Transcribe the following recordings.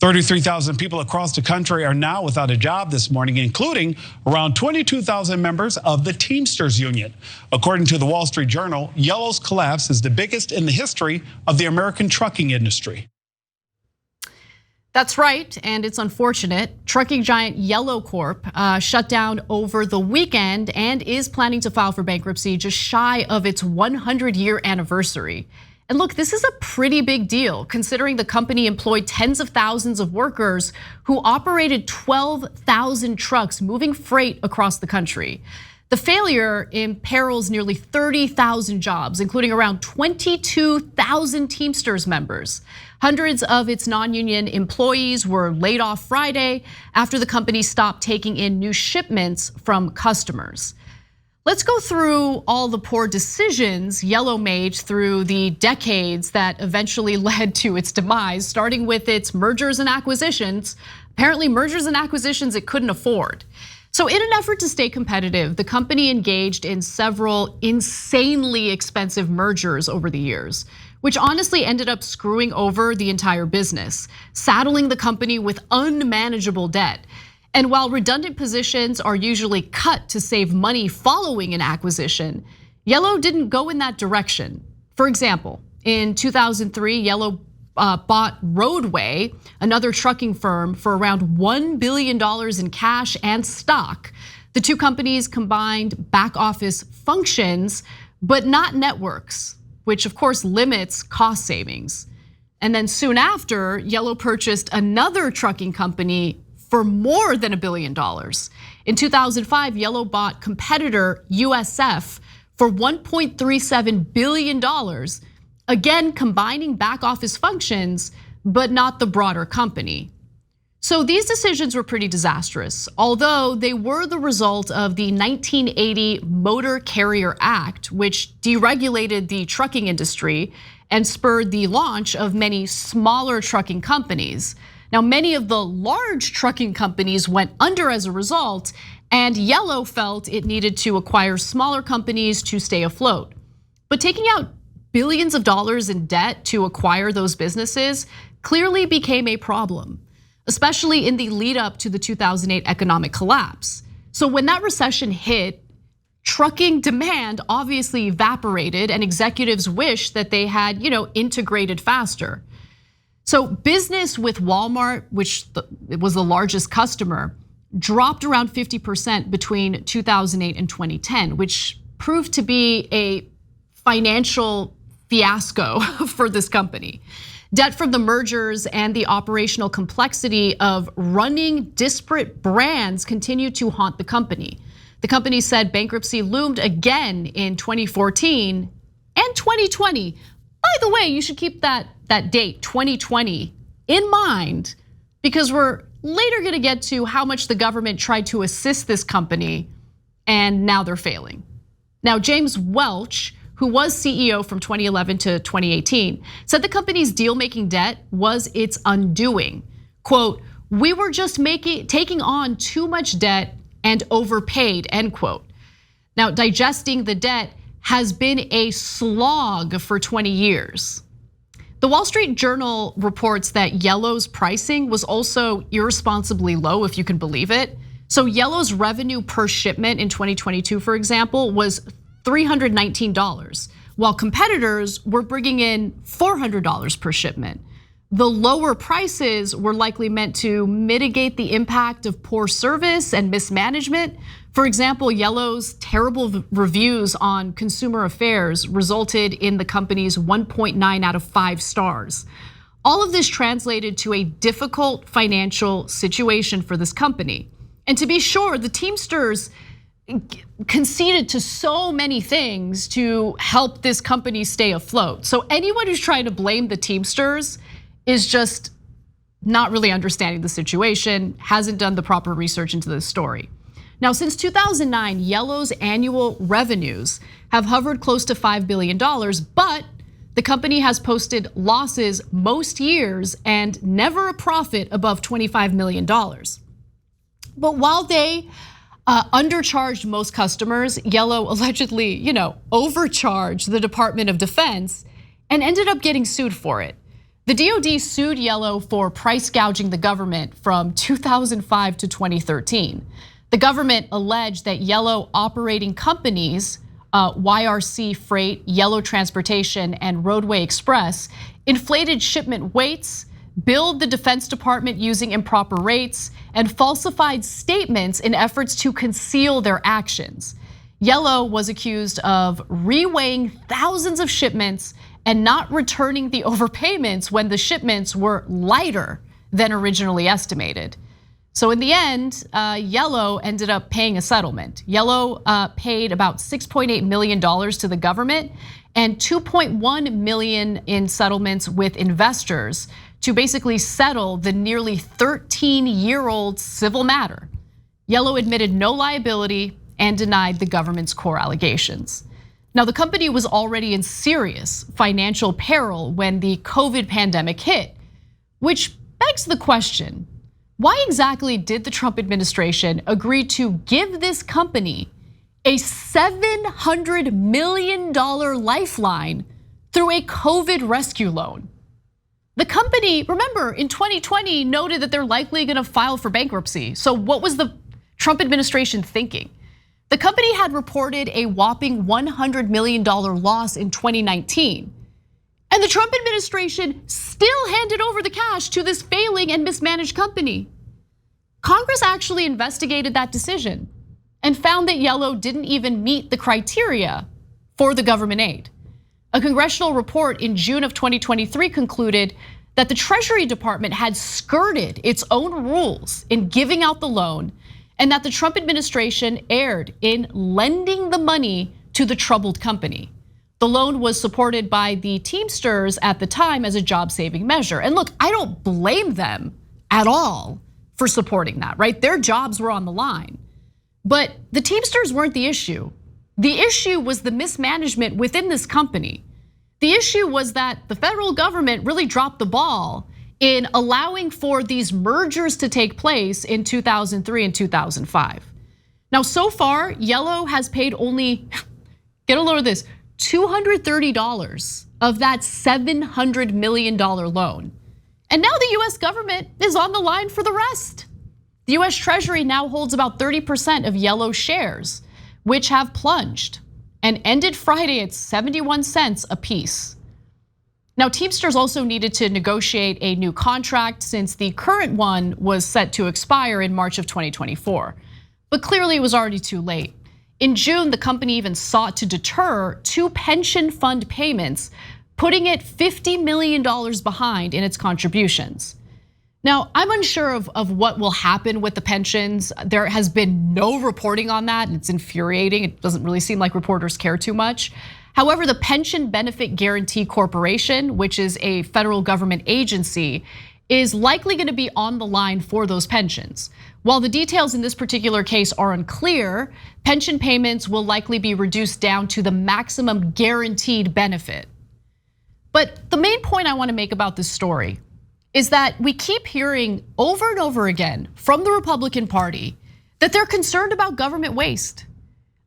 33,000 people across the country are now without a job this morning, including around 22,000 members of the Teamsters Union. According to the Wall Street Journal, Yellow's collapse is the biggest in the history of the American trucking industry. That's right, and it's unfortunate. Trucking giant Yellow Corp shut down over the weekend and is planning to file for bankruptcy just shy of its 100-year anniversary. And look, this is a pretty big deal considering the company employed tens of thousands of workers who operated 12,000 trucks moving freight across the country. The failure imperils nearly 30,000 jobs, including around 22,000 Teamsters members. Hundreds of its non-union employees were laid off Friday after the company stopped taking in new shipments from customers. Let's go through all the poor decisions Yellow made through the decades that eventually led to its demise, starting with its mergers and acquisitions. Apparently mergers and acquisitions it couldn't afford. So in an effort to stay competitive, the company engaged in several insanely expensive mergers over the years, which honestly ended up screwing over the entire business, saddling the company with unmanageable debt. And while redundant positions are usually cut to save money following an acquisition, Yellow didn't go in that direction. For example, in 2003, Yellow bought Roadway, another trucking firm, for around $1 billion in cash and stock. The two companies combined back office functions, but not networks, which of course limits cost savings. And then soon after, Yellow purchased another trucking company for more than $1 billion. In 2005, Yellow bought competitor USF for $1.37 billion, again combining back office functions, but not the broader company. So these decisions were pretty disastrous, although they were the result of the 1980 Motor Carrier Act, which deregulated the trucking industry and spurred the launch of many smaller trucking companies. Now, many of the large trucking companies went under as a result, and Yellow felt it needed to acquire smaller companies to stay afloat. But taking out billions of dollars in debt to acquire those businesses clearly became a problem, especially in the lead up to the 2008 economic collapse. So when that recession hit, trucking demand obviously evaporated and executives wished that they had, integrated faster. So business with Walmart, which was the largest customer, dropped around 50% between 2008 and 2010, which proved to be a financial fiasco for this company. Debt from the mergers and the operational complexity of running disparate brands continued to haunt the company. The company said bankruptcy loomed again in 2014 and 2020. By the way, you should keep that date, 2020, in mind, because we're later gonna get to how much the government tried to assist this company, and now they're failing. Now, James Welch, who was CEO from 2011 to 2018, said the company's deal-making debt was its undoing. Quote, "We were just taking on too much debt and overpaid," end quote. Now, digesting the debt has been a slog for 20 years. The Wall Street Journal reports that Yellow's pricing was also irresponsibly low, if you can believe it. So Yellow's revenue per shipment in 2022, for example, was $319, while competitors were bringing in $400 per shipment. The lower prices were likely meant to mitigate the impact of poor service and mismanagement. For example, Yellow's terrible reviews on Consumer Affairs resulted in the company's 1.9 out of 5 stars. All of this translated to a difficult financial situation for this company. And to be sure, the Teamsters conceded to so many things to help this company stay afloat. So anyone who's trying to blame the Teamsters is just not really understanding the situation, hasn't done the proper research into this story. Now, since 2009, Yellow's annual revenues have hovered close to $5 billion, but the company has posted losses most years and never a profit above $25 million. But while they undercharged most customers, Yellow allegedly, overcharged the Department of Defense and ended up getting sued for it. The DoD sued Yellow for price gouging the government from 2005 to 2013. The government alleged that Yellow operating companies, YRC Freight, Yellow Transportation, and Roadway Express, inflated shipment weights, billed the Defense Department using improper rates, and falsified statements in efforts to conceal their actions. Yellow was accused of reweighing thousands of shipments and not returning the overpayments when the shipments were lighter than originally estimated. So in the end, Yellow ended up paying a settlement. Yellow paid about $6.8 million to the government and $2.1 million in settlements with investors to basically settle the nearly 13-year-old civil matter. Yellow admitted no liability and denied the government's core allegations. Now, the company was already in serious financial peril when the COVID pandemic hit, which begs the question, why exactly did the Trump administration agree to give this company a $700 million lifeline through a COVID rescue loan? The company, remember, in 2020 noted that they're likely gonna file for bankruptcy. So what was the Trump administration thinking? The company had reported a whopping $100 million loss in 2019. And the Trump administration still handed over the cash to this failing and mismanaged company. Congress actually investigated that decision and found that Yellow didn't even meet the criteria for the government aid. A congressional report in June of 2023 concluded that the Treasury Department had skirted its own rules in giving out the loan, and that the Trump administration erred in lending the money to the troubled company. The loan was supported by the Teamsters at the time as a job-saving measure. And look, I don't blame them at all for supporting that, right? Their jobs were on the line. But the Teamsters weren't the issue. The issue was the mismanagement within this company. The issue was that the federal government really dropped the ball in allowing for these mergers to take place in 2003 and 2005. Now, so far, Yellow has paid only, get a load of this, $230 of that $700 million loan. And now the US government is on the line for the rest. The US Treasury now holds about 30% of Yellow shares, which have plunged and ended Friday at 71 cents a piece. Now, Teamsters also needed to negotiate a new contract since the current one was set to expire in March of 2024. But clearly it was already too late. In June, the company even sought to deter 2 pension fund payments, putting it $50 million behind in its contributions. Now, I'm unsure of what will happen with the pensions. There has been no reporting on that, and it's infuriating. It doesn't really seem like reporters care too much. However, the Pension Benefit Guaranty Corporation, which is a federal government agency, is likely gonna be on the line for those pensions. While the details in this particular case are unclear, pension payments will likely be reduced down to the maximum guaranteed benefit. But the main point I wanna make about this story is that we keep hearing over and over again from the Republican Party that they're concerned about government waste.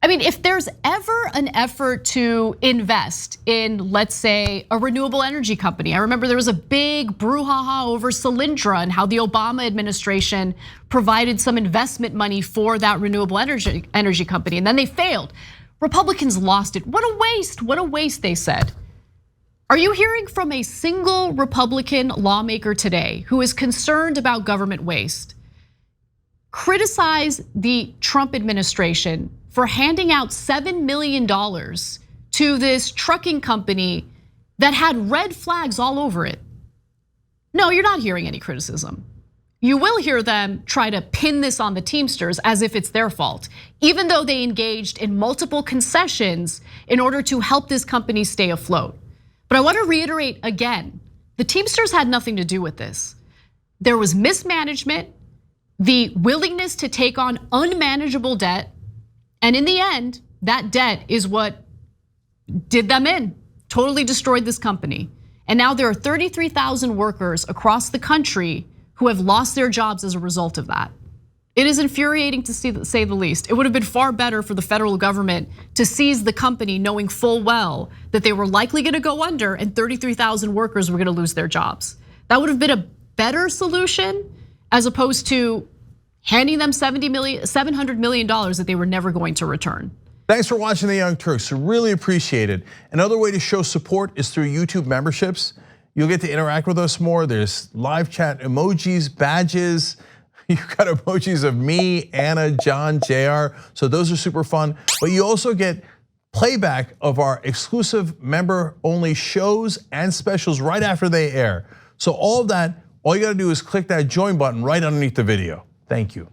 I mean, if there's ever an effort to invest in, let's say, a renewable energy company. I remember there was a big brouhaha over Solyndra and how the Obama administration provided some investment money for that renewable energy company, and then they failed. Republicans lost it. What a waste, they said. Are you hearing from a single Republican lawmaker today who is concerned about government waste criticize the Trump administration for handing out $7 million to this trucking company that had red flags all over it? No, you're not hearing any criticism. You will hear them try to pin this on the Teamsters as if it's their fault, even though they engaged in multiple concessions in order to help this company stay afloat. But I want to reiterate again, the Teamsters had nothing to do with this. There was mismanagement, the willingness to take on unmanageable debt, and in the end, that debt is what did them in, totally destroyed this company. And now there are 33,000 workers across the country who have lost their jobs as a result of that. It is infuriating to say the least. It would have been far better for the federal government to seize the company knowing full well that they were likely gonna go under and 33,000 workers were gonna lose their jobs. That would have been a better solution as opposed to handing them $700 million that they were never going to return. Thanks for watching The Young Turks, really appreciate it. Another way to show support is through YouTube memberships. You'll get to interact with us more. There's live chat emojis, badges. You've got emojis of me, Anna, John, JR. So those are super fun. But you also get playback of our exclusive member-only shows and specials right after they air. So all of that, all you gotta do is click that join button right underneath the video. Thank you.